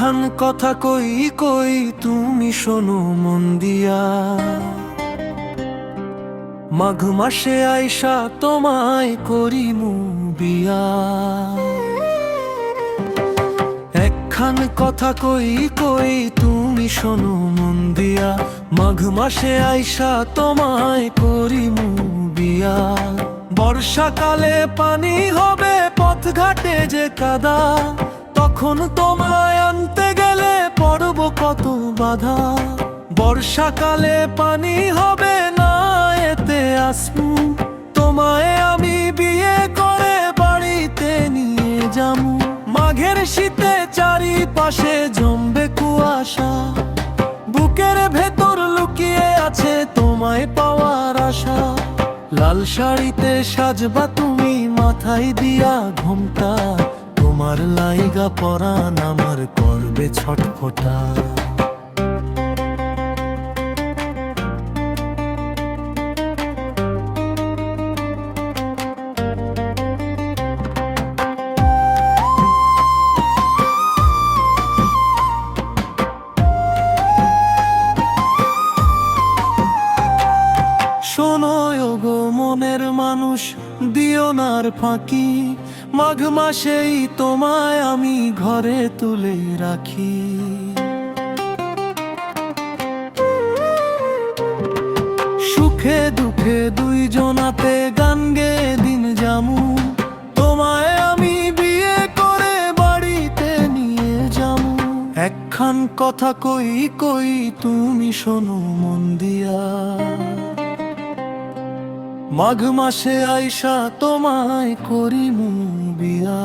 একখান কথা কই কই তুমি শোনো মন দিয়া, মাঘ মাসে আইসা তোমায় করিমু বিয়া। একখান কথা কই কই তুমি শোনো মন দিয়া, মাঘ মাসে আইসা তোমায় করিমু বিয়া। বর্ষাকালে পানি হবে পথঘাটে যে কাদা, তখন তোমায় আনতে গেলে পড়ব কত বাধা। বর্ষাকালে পানি হবে না এতে আসমু, তোমায় আমি বিয়ে করে বাড়িতে নিয়ে যামু। মাঘের শীতে চারিপাশে জমবে কুয়াশা, বুকের ভেতর লুকিয়ে আছে তোমায় পাওয়ার আশা। লাল শাড়িতে সাজবা তুমি মাথায় দিয়া ঘোমটা, তোমার লাইগা পরাণ আমার করবে ছটফটা। শোনো গো মনের মানুষ, দিও নার ফাঁকি, মাঘ মাসেই তোমায় আমি ঘরে তুলে রাখি। সুখে দুঃখে দুইজনাতে গান গেয়ে দিন জামু, তোমায় আমি বিয়ে করে বাড়িতে নিয়ে যামু। একখান কথা কই কই তুমি শোনো মন দিয়া, মাঘ মাসে আইসা তোমায় করিমু বিয়া।